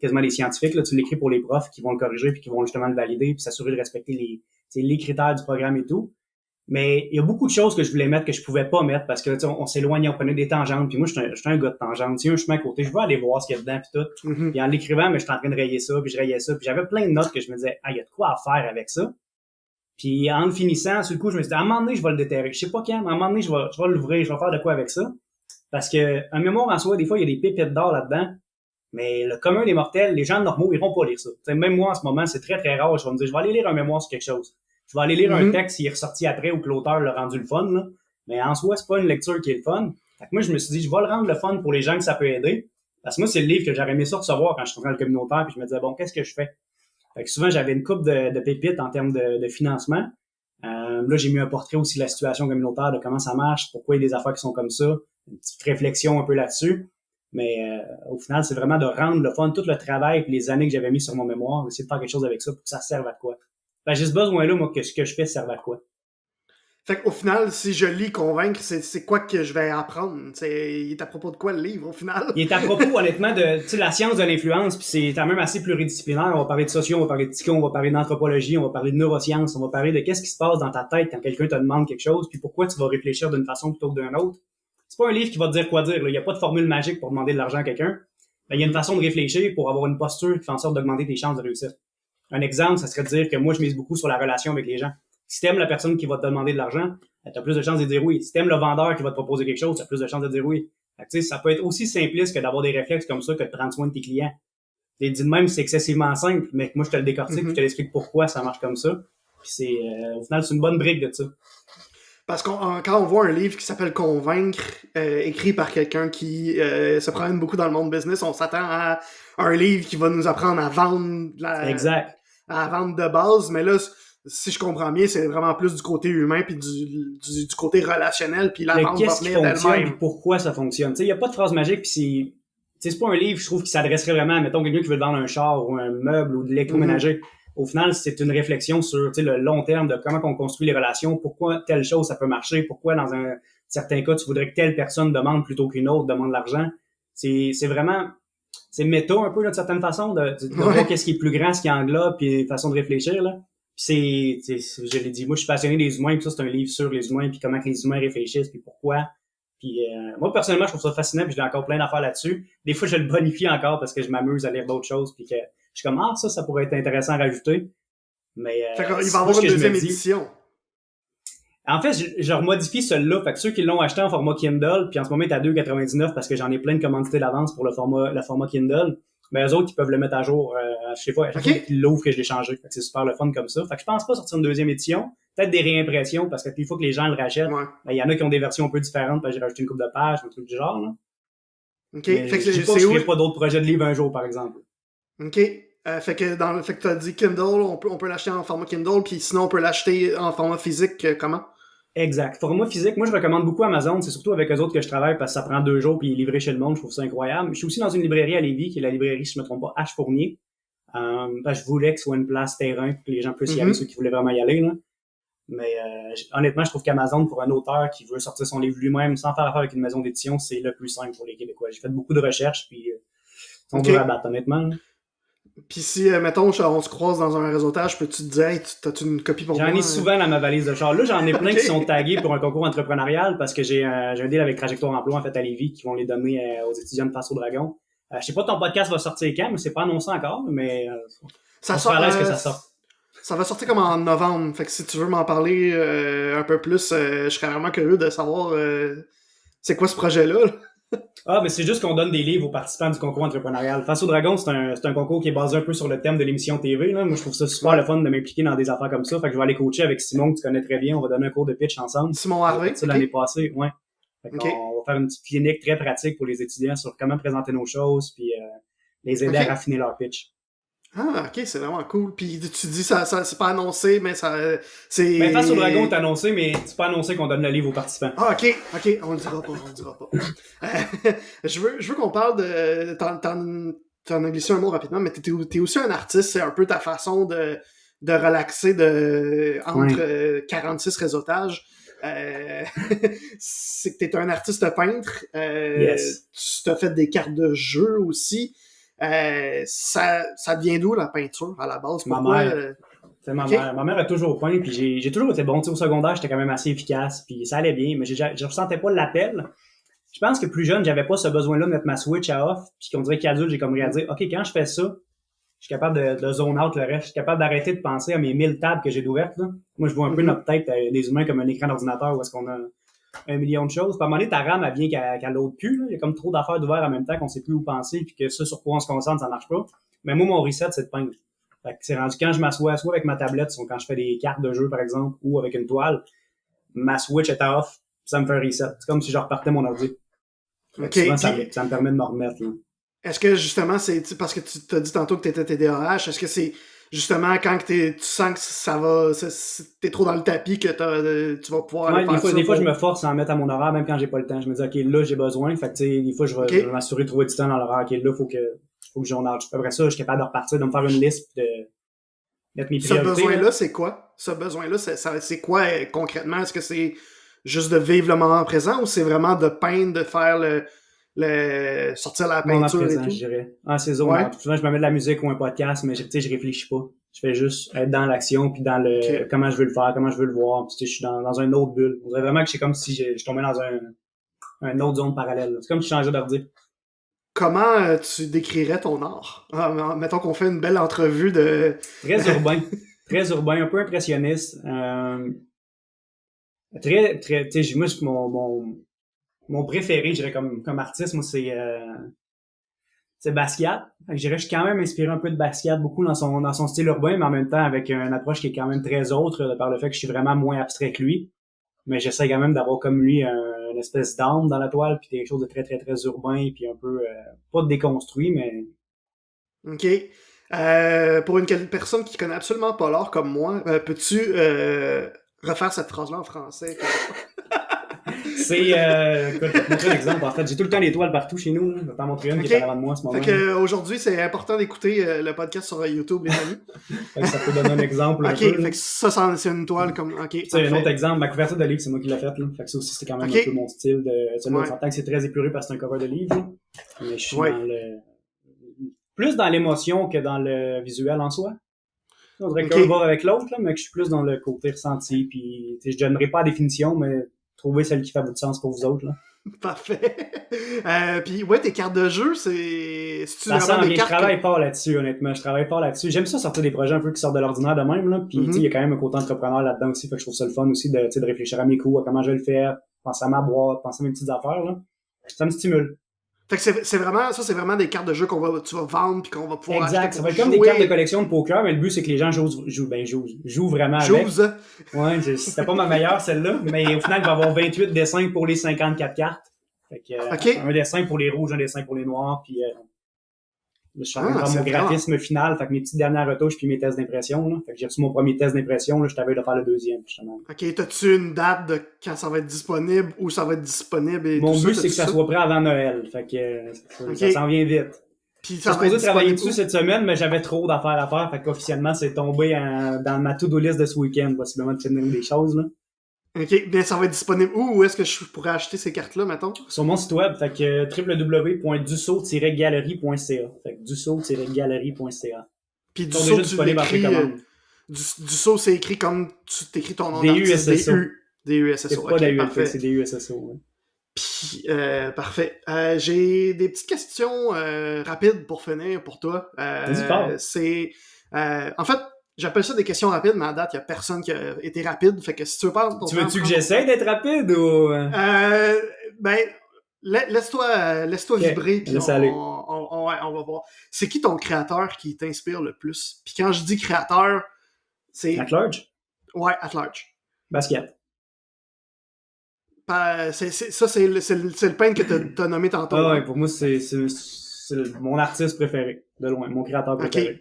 quasiment des scientifiques, là, tu l'écris pour les profs qui vont le corriger, puis qui vont justement le valider, puis s'assurer de respecter les critères du programme et tout. Mais il y a beaucoup de choses que je voulais mettre que je pouvais pas mettre parce que, tu sais, on s'éloignait, on prenait des tangentes, puis moi, j'étais un gars de tangente. Il y a un chemin à côté, je veux aller voir ce qu'il y a dedans, puis tout. Mhm. Puis en l'écrivant, mais j'étais en train de rayer ça, puis je rayais ça, puis j'avais plein de notes que je me disais, ah, il y a de quoi à faire avec ça. Puis en le finissant, sur le coup, je me suis dit, à un moment donné, je vais le déterrer. Je sais pas quand, mais à un moment donné, je vais l'ouvrir, je vais faire de quoi avec ça. Parce que un mémoire en soi, des fois, il y a des pépites d'or là-dedans. Mais le commun des mortels, les gens normaux, ils iront pas lire ça. T'sais, même moi, en ce moment, c'est très, très rare. Je vais me dire, je vais aller lire un mémoire sur quelque chose. Je vais aller lire un Mhm. texte s'il est ressorti après ou que l'auteur l'a rendu le fun, là. Mais en soi, c'est pas une lecture qui est le fun. Fait que moi, je me suis dit, je vais le rendre le fun pour les gens que ça peut aider. Parce que moi, c'est le livre que j'aurais aimé ça recevoir quand je suis dans le communautaire, puis je me disais, bon, qu'est-ce que je fais? Fait que souvent, j'avais une coupe de pépites en termes de financement. Là, j'ai mis un portrait aussi de la situation communautaire, de comment ça marche, pourquoi il y a des affaires qui sont comme ça, une petite réflexion un peu là-dessus. Mais au final, c'est vraiment de rendre le fun, tout le travail et les années que j'avais mis sur mon mémoire, essayer de faire quelque chose avec ça pour que ça serve à quoi. Ben, j'ai ce besoin-là, moi, que ce que je fais serve à quoi. Fait qu'au final, si je lis Convaincre, c'est quoi que je vais apprendre? Il est à propos de quoi le livre, au final? Il est à propos, honnêtement, de la science de l'influence, puis c'est quand même assez pluridisciplinaire. On va parler de sociaux, on va parler de psycho, on va parler d'anthropologie, on va parler de neurosciences, on va parler de qu'est-ce qui se passe dans ta tête quand quelqu'un te demande quelque chose, puis pourquoi tu vas réfléchir d'une façon plutôt que d'une autre. C'est pas un livre qui va te dire quoi dire. Là. Il n'y a pas de formule magique pour demander de l'argent à quelqu'un. Ben, il y a une façon de réfléchir pour avoir une posture qui fait en sorte d'augmenter tes chances de réussir. Un exemple, ça serait de dire que moi, je mise beaucoup sur la relation avec les gens. Si t'aimes la personne qui va te demander de l'argent, t'as plus de chances de dire oui. Si t'aimes le vendeur qui va te proposer quelque chose, t'as plus de chances de dire oui. Fait que, ça peut être aussi simpliste que d'avoir des réflexes comme ça que de prendre soin de tes clients. Et dit de même, c'est excessivement simple, mais moi, je te le décortique, je te l'explique pourquoi ça marche comme ça. Puis au final, c'est une bonne brique de ça. Parce que quand on voit un livre qui s'appelle Convaincre, écrit par quelqu'un qui se promène beaucoup dans le monde business, on s'attend à un livre qui va nous apprendre à vendre Exact. à vendre de base, mais là, si je comprends bien, c'est vraiment plus du côté humain puis du côté relationnel, puis la Le vente va qu'est-ce qui venir fonctionne puis d'elle-même. pourquoi ça fonctionne. Il n'y a pas de phrase magique puis c'est pas un livre, je trouve, qui s'adresserait vraiment à, mettons, quelqu'un qui veut vendre un char ou un meuble ou de Mhm. l'électroménager. Au final, c'est une réflexion sur le long terme de comment on construit les relations, pourquoi telle chose ça peut marcher, pourquoi dans un certain cas tu voudrais que telle personne demande plutôt qu'une autre demande l'argent. C'est vraiment c'est méta un peu d'une certaine façon de voir Ouais. qu'est-ce qui est plus grand, ce qui englobe, puis une façon de réfléchir là. Je l'ai dit, moi je suis passionné des humains, puis ça c'est un livre sur les humains, puis comment que les humains réfléchissent, puis pourquoi. Puis moi personnellement je trouve ça fascinant, puis j'ai encore plein d'affaires là-dessus. Des fois je le bonifie encore parce que je m'amuse à lire d'autres choses, puis que Je suis comme, ça pourrait être intéressant à rajouter. Mais, fait qu'il va y avoir une deuxième édition. En fait, je remodifie celui-là. Fait que ceux qui l'ont acheté en format Kindle, puis en ce moment, il est à 2,99 parce que j'en ai plein de commandités d'avance pour le format Kindle. Mais eux autres, ils peuvent le mettre à jour, à chaque fois qu'ils l'ouvrent que je l'ai changé. Fait que c'est super le fun comme ça. Fait que je pense pas sortir une deuxième édition. Peut-être des réimpressions parce que il faut que les gens le rachètent. Ouais. Ben, il y en a qui ont des versions un peu différentes parce que j'ai rajouté une couple de pages, un truc du genre, là. OK. Mais fait que je dis pas que je ferai pas d'autres projets de livres un jour, par exemple. OK. Fait que t'as dit Kindle, on peut l'acheter en format Kindle, puis sinon on peut l'acheter en format physique, comment? Exact. Format physique, moi je recommande beaucoup Amazon, c'est surtout avec eux autres que je travaille parce que ça prend 2 jours puis il est livré chez le monde, je trouve ça incroyable. Je suis aussi dans une librairie à Lévis, qui est la librairie, si je me trompe pas, H Fournier. Parce que je voulais que ce soit une place terrain pour que les gens puissent y aller, ceux qui voulaient vraiment y aller, là. Mais honnêtement, je trouve qu'Amazon, pour un auteur qui veut sortir son livre lui-même sans faire affaire avec une maison d'édition, c'est le plus simple pour les Québécois. J'ai fait beaucoup de recherches, puis ils sont durs à battre, honnêtement. Là. Puis si, mettons, on se croise dans un réseautage, peux-tu te dire, hey, t'as-tu une copie pour moi? J'en ai souvent dans ma valise de char. Là, j'en ai plein qui sont tagués pour un concours entrepreneurial parce que j'ai un deal avec Trajectoire Emploi, en fait, à Lévis, qui vont les donner aux étudiants de Face au Dragon. Je sais pas ton podcast va sortir quand, mais c'est pas annoncé encore, mais ça sort, à l'aise que ça sorte. Ça va sortir comme en novembre. Fait que si tu veux m'en parler un peu plus, je serais vraiment curieux de savoir c'est quoi ce projet-là. Mais c'est juste qu'on donne des livres aux participants du concours entrepreneurial. Face au Dragon, c'est un concours qui est basé un peu sur le thème de l'émission TV. Là. Moi, je trouve ça super le fun de m'impliquer dans des affaires comme ça. Fait que je vais aller coacher avec Simon, que tu connais très bien. On va donner un cours de pitch ensemble. Simon Harvey. Ça, l'année passée, ouais. Fait qu'on va faire une petite clinique très pratique pour les étudiants sur comment présenter nos choses, puis les aider à raffiner leur pitch. Ah, ok, c'est vraiment cool. Puis tu dis, ça c'est pas annoncé, mais c'est... Ben, Face au Dragon, c'est annoncé, mais c'est pas annoncé qu'on donne le livre aux participants. Ah, ok, on le dira pas. Je veux qu'on parle de... T'en as glissé un mot rapidement, mais t'es aussi un artiste, c'est un peu ta façon de relaxer entre 46 réseautage. C'est que t'es un artiste peintre. Yes. Tu t'as fait des cartes de jeu aussi. Ça vient d'où la peinture à la base? Pourquoi, c'est ma mère. Ma mère a toujours peint, puis j'ai toujours été bon. Au secondaire, j'étais quand même assez efficace, puis ça allait bien, mais je ressentais pas l'appel. Je pense que plus jeune, j'avais pas ce besoin-là de mettre ma Switch à off, puis qu'on dirait qu'adulte, j'ai comme réalisé, OK, quand je fais ça, je suis capable de zone out le reste, je suis capable d'arrêter de penser à mes 1000 tables que j'ai d'ouvertes, là. Moi, je vois un peu notre tête des humains comme un écran d'ordinateur où est-ce qu'on a 1 million de choses. Puis à un moment donné, ta RAM, elle vient qu'à l'autre cul, là. Il y a comme trop d'affaires d'ouvert en même temps qu'on sait plus où penser, puis que ça, sur quoi on se concentre, ça marche pas. Mais moi, mon reset, c'est de peindre. Fait que c'est rendu quand je m'assois, soit avec ma tablette, soit quand je fais des cartes de jeu, par exemple, ou avec une toile, ma Switch est off, ça me fait un reset. C'est comme si je repartais mon ordi. Okay, souvent, ça me permet de me remettre, là. Est-ce que justement, c'est parce que tu t'as dit tantôt que t'étais TDAH, est-ce que c'est justement quand tu sens que ça va, t'es trop dans le tapis que tu vas pouvoir aller faire ça? Des fois, je me force à en mettre à mon horaire, même quand j'ai pas le temps. Je me dis, OK, là, j'ai besoin. Fait que, tu sais, des fois, je vais m'assurer de trouver du temps dans l'horaire. OK, là, faut que j'en arche. Après ça, je suis capable de repartir, de me faire une liste, de mettre mes priorités. Ce besoin-là, c'est quoi? Ce besoin-là, c'est quoi concrètement? Est-ce que c'est juste de vivre le moment présent ou c'est vraiment de peindre, de faire sortir la peinture présent, et tout? Je dirais. C'est zone. Ouais. Souvent, je me mets de la musique ou un podcast, mais je réfléchis pas. Je fais juste être dans l'action puis dans le comment je veux le faire, comment je veux le voir. Puis, je suis dans une autre bulle. On dirait vraiment que c'est comme si je tombais dans un autre zone parallèle. C'est comme si je changeais d'ordi. Comment tu décrirais ton art? Mettons qu'on fait une belle entrevue de... Très urbain. Très urbain, un peu impressionniste. Très, tu sais, moi, mon préféré, je dirais, comme artiste, moi, c'est Basquiat. Je dirais, je suis quand même inspiré un peu de Basquiat, beaucoup dans son style urbain, mais en même temps avec une approche qui est quand même très autre, par le fait que je suis vraiment moins abstrait que lui. Mais j'essaie quand même d'avoir comme lui une espèce d'âme dans la toile, puis quelque chose de très, très, très urbain, puis un peu, pas déconstruit, mais... OK. Pour une personne qui connaît absolument pas l'art comme moi, peux-tu refaire cette phrase-là en français? C'est, écoute, je vais te montrer un exemple. En fait, j'ai tout le temps les toiles partout chez nous. Je vais t'en montrer une qui est en avant de moi en ce moment. Fait que, aujourd'hui, c'est important d'écouter le podcast sur YouTube, les amis. Fait que ça peut donner un exemple. OK, fait que ça, c'est une toile comme... OK. C'est un autre exemple. Ma couverture de livre, c'est moi qui l'ai faite, là. Fait que ça aussi, c'est quand même un peu mon style de... On s'entend que c'est très épuré parce que c'est un cover de livre, là. Mais je suis plus dans l'émotion que dans le visuel en soi. On dirait qu'un va avec l'autre, là, mais que je suis plus dans le côté ressenti. Puis, je donnerai pas la définition, mais trouver celle qui fait votre sens pour vous autres, là. Parfait. Puis ouais, tes cartes de jeu, c'est-tu Ça vraiment sent des bien. Je cartes travaille fort là-dessus, honnêtement. Je travaille fort là-dessus. J'aime ça sortir des projets un peu qui sortent de l'ordinaire de même, là. Puis, tu sais, il y a quand même un côté entrepreneur là-dedans aussi. Fait que je trouve ça le fun aussi de, tu sais, de réfléchir à mes coups, à comment je vais le faire, penser à ma boîte, penser à mes petites affaires, là. Ça me stimule. Fait que c'est vraiment ça, c'est vraiment des cartes de jeu tu vas vendre puis qu'on va pouvoir acheter Exact. Ça pour va être comme des cartes de jouer. collection de poker, mais le but, c'est que les gens jouent vraiment avec. J'ose. Ouais, c'était pas ma meilleure, celle-là. Mais au final, il va y avoir 28 dessins pour les 54 cartes. Fait que, OK. un dessin pour les rouges, un dessin pour les noirs, puis je suis en train de faire C'est mon vraiment... graphisme final, fait que mes petites dernières retouches puis mes tests d'impression, là. Fait que j'ai reçu mon premier test d'impression, là, je t'avais de faire le deuxième, justement. OK, t'as-tu une date de quand ça va être disponible, où ça va être disponible et Mon tout but, ça? c'est que ça soit prêt avant Noël, fait que OK. ça s'en vient vite. Puis J'étais ça va être supposé travailler disponible dessus où? cette semaine, mais j'avais trop d'affaires à faire, fait qu'officiellement, c'est tombé dans ma to-do list de ce week-end, possiblement de finir des choses, là. OK, bien ça va être disponible où est-ce que je pourrais acheter ces cartes-là, mettons? Sur mon site web, fait que www.dussault-galerie.ca. Fait que dussault-galerie.ca. Puis Ils du sont saut, déjà tu disponibles en l'écris... précommande. du saut, c'est écrit comme tu t'écris ton nom d'artiste. DUSSO. DUSSO. C'est pas OK, d'AULP, parfait. c'est DUSSO. Ouais. Puis, parfait. J'ai des petites questions rapides pour finir pour toi. Vas-y, fort. En fait, j'appelle ça des questions rapides, mais à date, il n'y a personne qui a été rapide. Fait que si tu veux prendre ton Tu temps, veux-tu que prends ton j'essaye d'être rapide ou... Ben, laisse-toi Ok, vibrer, puis laisse aller. ouais, on va voir. C'est qui ton créateur qui t'inspire le plus? Puis quand je dis créateur, c'est... At large? Ouais, at large. Basket. C'est le peintre que t'as nommé tantôt. Ah ouais, Hein? pour moi, c'est mon artiste préféré, de loin, mon créateur préféré. OK.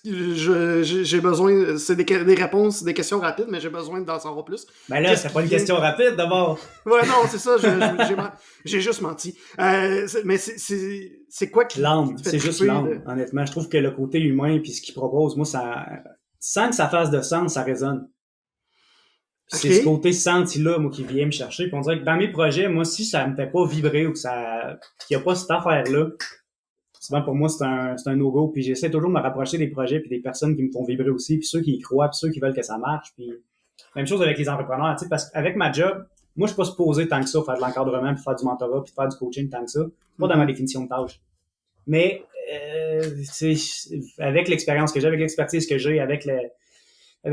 J'ai besoin... C'est des réponses, des questions rapides, mais j'ai besoin d'en savoir plus. Ben là, c'est pas une question rapide, d'abord. Ouais, non, c'est ça, j'ai juste menti. Mais c'est quoi qui L'âme, te fait c'est juste triper l'âme, honnêtement. Je trouve que le côté humain puis ce qu'il propose, moi, ça... Sans que ça fasse de sens, ça résonne. C'est ce côté senti-là, moi, qui vient me chercher. Puis on dirait que dans mes projets, moi, si ça me fait pas vibrer ou qu'il n'y a pas cette affaire-là, souvent pour moi, c'est un no-go. Puis j'essaie toujours de me rapprocher des projets puis des personnes qui me font vibrer aussi, puis ceux qui y croient, puis ceux qui veulent que ça marche. Puis même chose avec les entrepreneurs, tu sais, parce qu'avec ma job, moi, je suis pas supposé tant que ça faire de l'encadrement, puis faire du mentorat, puis faire du coaching tant que ça. Pas dans ma définition de tâche. Mais avec l'expérience que j'ai, avec l'expertise que j'ai, avec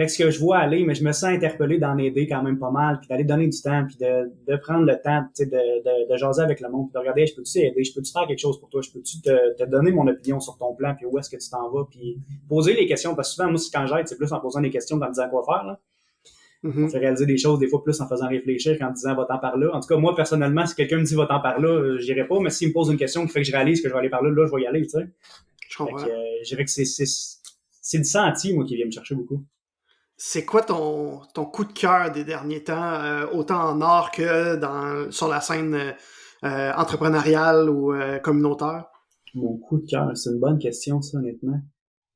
ce que je vois aller, mais je me sens interpellé d'en aider quand même pas mal, puis d'aller donner du temps, puis de prendre le temps, tu sais, de jaser avec le monde, puis de regarder, hey, je peux-tu aider, je peux-tu faire quelque chose pour toi, je peux-tu te donner mon opinion sur ton plan, puis où est-ce que tu t'en vas, puis poser les questions, parce que souvent, moi, quand j'aide, c'est plus en posant des questions qu'en disant quoi faire, là. On fait réaliser des choses des fois plus en faisant réfléchir qu'en disant va-t'en par là. En tout cas, moi, personnellement, si quelqu'un me dit va-t'en par là, j'irai pas, mais s'il me pose une question qui fait que je réalise que je vais aller par là, là, je vais y aller, tu sais. Je comprends. Fait que, je dirais que c'est du senti, moi, qui vient me chercher beaucoup. C'est quoi ton coup de cœur des derniers temps, autant en art que sur la scène entrepreneuriale ou communautaire? Mon coup de cœur, c'est une bonne question, ça, honnêtement.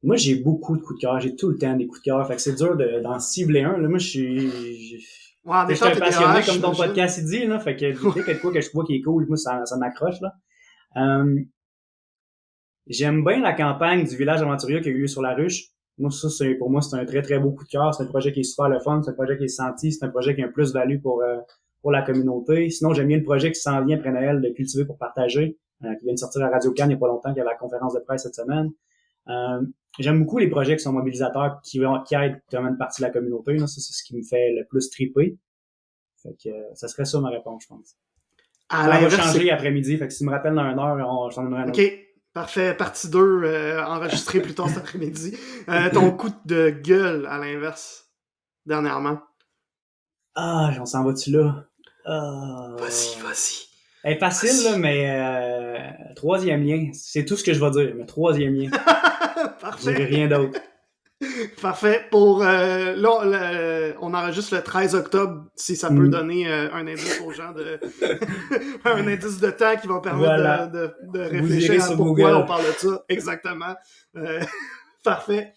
Moi, j'ai beaucoup de coups de cœur. J'ai tout le temps des coups de cœur. Fait que c'est dur d'en cibler un. Là, moi, je suis un passionné, comme ton podcast il dit, là. Fait que dès quelque chose que je vois qui est cool, moi, ça m'accroche, là. J'aime bien la campagne du village aventurier qu'il y a eu lieu sur la ruche. Moi, ça, pour moi, c'est un très, très beau coup de cœur. C'est un projet qui est super le fun. C'est un projet qui est senti. C'est un projet qui a un plus-value pour la communauté. Sinon, j'aime bien le projet qui s'en vient après Noël de Cultiver pour partager, qui vient de sortir à Radio Cannes il y a pas longtemps, qui a la conférence de presse cette semaine. J'aime beaucoup les projets qui sont mobilisateurs, qui aident vraiment une partie de la communauté. Là. Ça, c'est ce qui me fait le plus triper. Fait que ça serait ça ma réponse, je pense. Ça va changer après-midi. Fait que si tu me rappelles dans 1 heure, je t'en donnerai un autre. OK. Parfait. Partie 2, enregistrée plus tard cet après-midi. Ton coup de gueule, à l'inverse, dernièrement. Ah, on s'en va-tu là? Vas-y. Elle est facile, là, mais troisième lien. C'est tout ce que je vais dire, mais troisième lien. Parfait. J'ai rien d'autre. Parfait. Là, on enregistre le 13 octobre, si ça peut donner un indice aux gens un indice de temps qui va permettre de réfléchir à pourquoi Google. On parle de ça. Exactement. Parfait.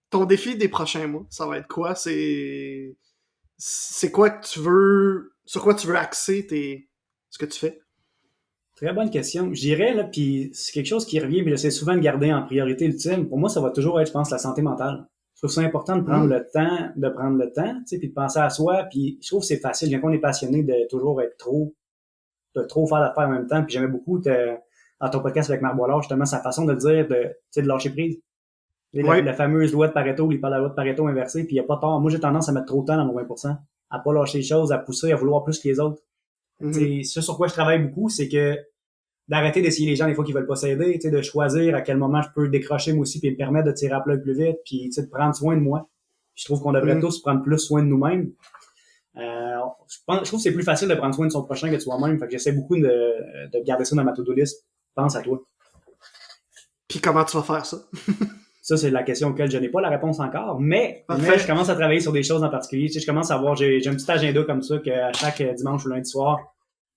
Ton défi des prochains mois, ça va être quoi? C'est quoi que tu veux... Sur quoi tu veux axer ce que tu fais? Très bonne question. Je dirais, là, puis c'est quelque chose qui revient, puis j'essaie souvent de garder en priorité ultime. Pour moi, ça va toujours être, je pense, la santé mentale. Je trouve ça important de prendre le temps, tu sais, puis de penser à soi, puis je trouve que c'est facile, quand on est passionné, de toujours être de trop faire d'affaires en même temps, puis j'aimais beaucoup dans ton podcast avec Marc Boilard, justement, sa façon de dire, tu sais, de lâcher prise. La fameuse loi de Pareto, il parle de la loi de Pareto inversée, puis il n'y a pas tort. Moi, j'ai tendance à mettre trop de temps dans mon 20%, à pas lâcher les choses, à pousser, à vouloir plus que les autres. Ce sur quoi je travaille beaucoup, c'est que d'arrêter d'essayer les gens des fois qui veulent pas s'aider, de choisir à quel moment je peux décrocher moi aussi puis me permettre de tirer à plat plus vite, puis de prendre soin de moi. Puis je trouve qu'on devrait tous prendre plus soin de nous-mêmes. Je trouve que c'est plus facile de prendre soin de son prochain que de soi-même. Fait que j'essaie beaucoup de garder ça dans ma to-do list. Pense à toi. Puis comment tu vas faire ça? Ça, c'est la question auquel je n'ai pas la réponse encore, mais je commence à travailler sur des choses en particulier. Je commence à voir, j'ai un petit agenda comme ça qu'à chaque dimanche ou lundi soir,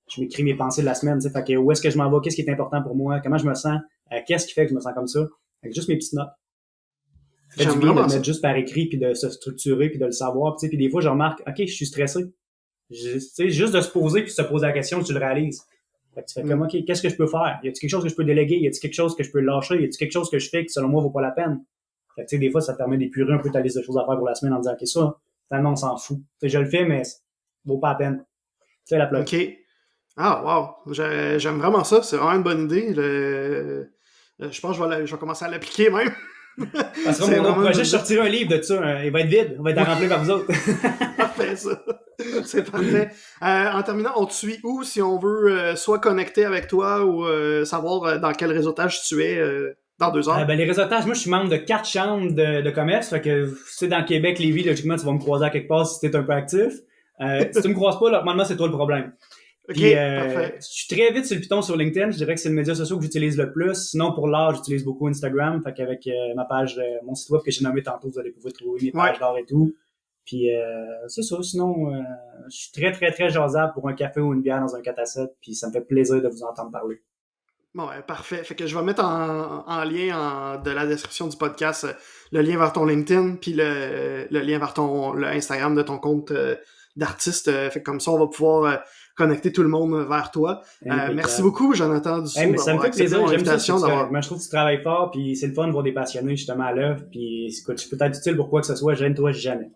je m'écris mes pensées de la semaine, fait que où est-ce que je m'en vais, qu'est-ce qui est important pour moi, comment je me sens, qu'est-ce qui fait que je me sens comme ça. Fait que juste mes petites notes. Fait du bien de le mettre juste par écrit puis de se structurer puis de le savoir, puis des fois je remarque, OK, je suis stressé. Juste de se poser puis de se poser la question, tu le réalises. Fait que tu fais comme, OK, qu'est-ce que je peux faire? Y a-t-il quelque chose que je peux déléguer? Y a-t-il quelque chose que je peux lâcher? Y a-t-il quelque chose que je fais qui, selon moi, vaut pas la peine? Fait que, des fois, ça te permet d'épurer un peu ta liste de choses à faire pour la semaine en disant, OK, ça, finalement, on s'en fout. Je le fais, mais ça vaut pas la peine. C'est la plug. OK. Ah, wow. J'aime vraiment ça. C'est vraiment une bonne idée. Je pense que je vais commencer à l'appliquer même. Parce que mon autre projet, je sortirai un livre de ça. Il va être vide. Il va être rempli par vous autres. Parfait, ça. C'est parfait. En terminant, on te suit où si on veut soit connecter avec toi ou savoir dans quel réseautage tu es dans 2 heures? Les réseautages, moi, je suis membre de 4 chambres de commerce. Fait que si t'es dans Québec, Lévis, logiquement, tu vas me croiser à quelque part si t'es un peu actif. Si tu me croises pas, normalement, c'est toi le problème. Puis, parfait. je suis très vite sur le Python sur LinkedIn. Je dirais que c'est le média social que j'utilise le plus. Sinon, pour l'art, j'utilise beaucoup Instagram. Fait qu'avec ma page, mon site web que j'ai nommé tantôt, vous allez pouvoir trouver mes pages d'art et tout. Puis, c'est ça. Sinon, je suis très, très, très jasable pour un café ou une bière dans un 4 à 7. Puis, ça me fait plaisir de vous entendre parler. Bon, parfait. Fait que je vais mettre en lien de la description du podcast le lien vers ton LinkedIn puis le lien vers le Instagram de ton compte d'artiste. Fait que comme ça, on va pouvoir connecter tout le monde vers toi. Merci beaucoup, Jonathan Dussault, mais ça me fait plaisir. J'aime ça. Moi, je trouve que tu travailles fort, puis c'est le fun de voir des passionnés justement à l'œuvre. Puis écoute, je peux être utile pour quoi que ce soit. Gêne-toi jamais.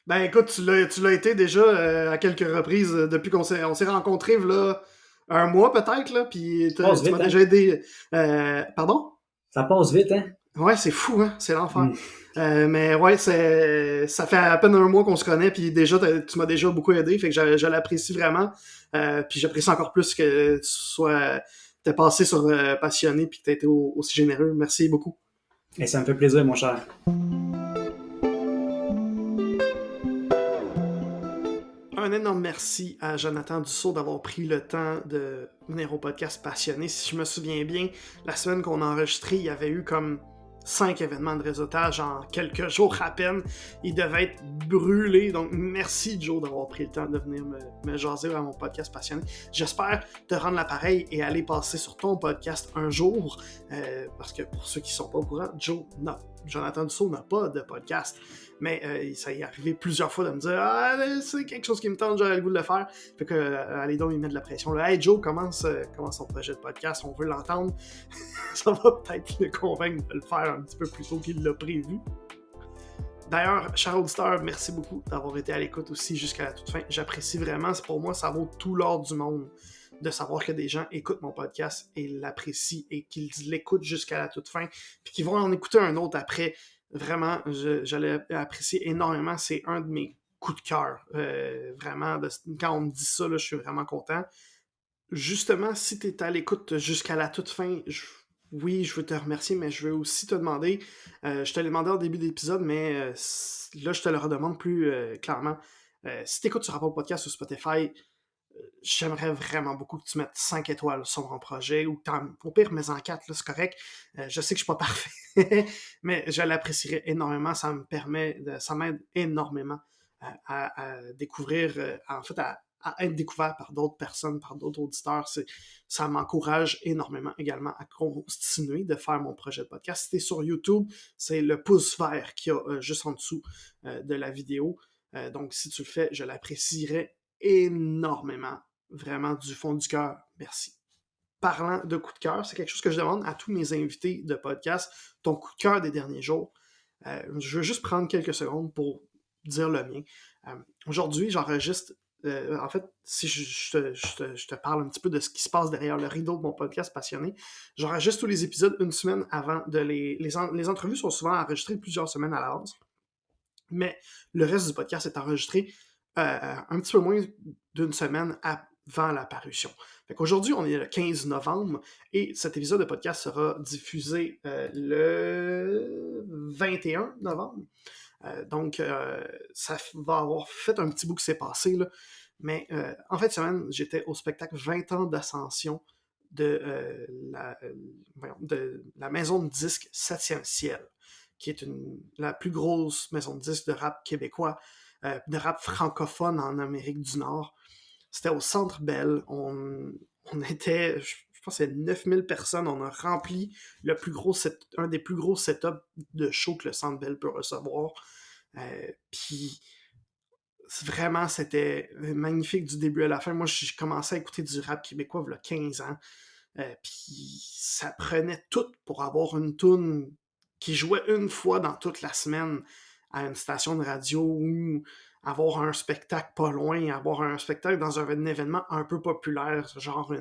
Ben écoute, tu l'as été déjà à quelques reprises depuis qu'on s'est rencontrés là, un mois peut-être, là, puis tu m'as déjà aidé. Pardon? Ça passe vite, hein? Ouais, c'est fou, hein? C'est l'enfer. Mais ouais, ça fait à peine un mois qu'on se connaît, puis déjà, tu m'as déjà beaucoup aidé, fait que je l'apprécie vraiment. Puis j'apprécie encore plus que t'es passé sur Passionné, puis que t'as été aussi généreux. Merci beaucoup. Et ça me fait plaisir, mon cher. Un énorme merci à Jonathan Dussault d'avoir pris le temps de venir au podcast Passionné. Si je me souviens bien, la semaine qu'on a enregistré, il y avait eu comme 5 événements de réseautage en quelques jours à peine. Il devait être brûlé. Donc, merci Joe d'avoir pris le temps de venir me jaser à mon podcast Passionné. J'espère te rendre l'appareil et aller passer sur ton podcast un jour. Parce que pour ceux qui ne sont pas au courant, Jonathan Dussault n'a pas de podcast. Mais ça y est arrivé plusieurs fois de me dire « Ah, c'est quelque chose qui me tente, j'aurais le goût de le faire. » Fait que, allez donc, il met de la pression. Là, « Hey Joe, commence ton projet de podcast, on veut l'entendre. » Ça va peut-être le convaincre de le faire un petit peu plus tôt qu'il l'a prévu. D'ailleurs, cher auditeur, merci beaucoup d'avoir été à l'écoute aussi jusqu'à la toute fin. J'apprécie vraiment. Pour moi, ça vaut tout l'or du monde de savoir que des gens écoutent mon podcast et l'apprécient et qu'ils l'écoutent jusqu'à la toute fin, puis qu'ils vont en écouter un autre après. Vraiment, je l'ai apprécié énormément. C'est un de mes coups de cœur. Vraiment, quand on me dit ça, là, je suis vraiment content. Justement, si tu es à l'écoute jusqu'à la toute fin, oui, je veux te remercier, mais je veux aussi te demander, je te l'ai demandé au début de l'épisode, mais là, je te le redemande plus clairement. Si tu écoutes sur Apple Podcast ou Spotify, j'aimerais vraiment beaucoup que tu mettes 5 étoiles sur mon projet, ou au pire, mets-en 4, là, c'est correct. Je sais que je suis pas parfait, mais je l'apprécierais énormément. Ça m'aide énormément à découvrir, en fait, à être découvert par d'autres personnes, par d'autres auditeurs. Ça m'encourage énormément également à continuer de faire mon projet de podcast. Si t'es sur YouTube, c'est le pouce vert qu'il y a juste en dessous de la vidéo. Donc, si tu le fais, je l'apprécierais énormément, vraiment du fond du cœur. Merci. Parlant de coup de cœur, c'est quelque chose que je demande à tous mes invités de podcast. Ton coup de cœur des derniers jours. Je veux juste prendre quelques secondes pour dire le mien. Aujourd'hui, j'enregistre. En fait, si je te parle un petit peu de ce qui se passe derrière le rideau de mon podcast passionné, j'enregistre tous les épisodes une semaine avant de les entrevues sont souvent enregistrées plusieurs semaines à l'avance, mais le reste du podcast est enregistré un petit peu moins d'une semaine avant la parution. Fait qu'aujourd'hui, on est le 15 novembre et cet épisode de podcast sera diffusé le 21 novembre. Donc, ça va avoir fait un petit bout que c'est passé, là. Mais en fin de semaine, j'étais au spectacle 20 ans d'ascension de la maison de disques 7e ciel, qui est la plus grosse maison de disques de rap québécois, de rap francophone en Amérique du Nord. C'était au Centre Bell. On était, je pense, c'est 9000 personnes. On a rempli un des plus gros setups de show que le Centre Bell peut recevoir. Puis vraiment, c'était magnifique du début à la fin. Moi, j'ai commencé à écouter du rap québécois il y a 15 ans. Puis ça prenait tout pour avoir une toune qui jouait une fois dans toute la semaine à une station de radio ou avoir un spectacle pas loin, avoir un spectacle dans un événement un peu populaire, genre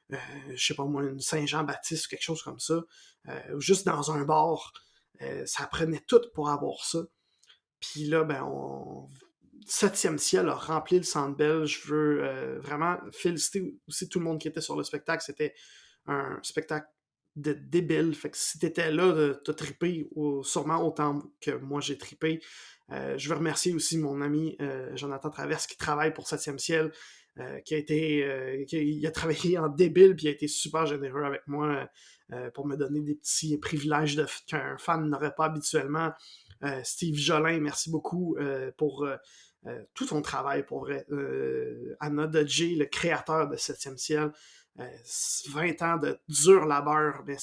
je sais pas moi, une Saint-Jean-Baptiste ou quelque chose comme ça, ou juste dans un bar. Ça prenait tout pour avoir ça. Puis là, ben, 7e ciel a rempli le Centre Bell. Je veux vraiment féliciter aussi tout le monde qui était sur le spectacle. C'était un spectacle de débile. Fait que si t'étais là, t'as trippé sûrement autant que moi j'ai trippé. Je veux remercier aussi mon ami Jonathan Traverse qui travaille pour 7e ciel, qui a travaillé en débile puis a été super généreux avec moi pour me donner des petits privilèges qu'un fan n'aurait pas habituellement. Steve Jolin, merci beaucoup pour tout ton travail, pour vrai. Anna Dodge, le créateur de 7e ciel, 20 ans de dur labeur, mais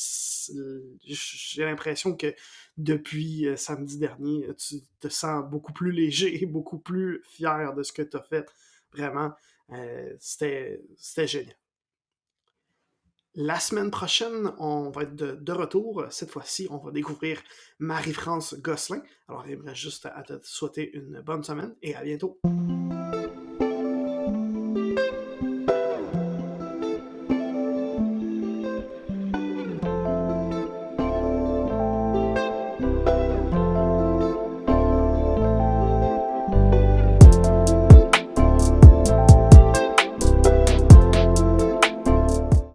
j'ai l'impression que depuis samedi dernier, tu te sens beaucoup plus léger et beaucoup plus fier de ce que tu as fait. Vraiment, c'était génial. La semaine prochaine, on va être de retour. Cette fois-ci, on va découvrir Marie-France Gosselin. Alors, j'aimerais juste à te souhaiter une bonne semaine et à bientôt.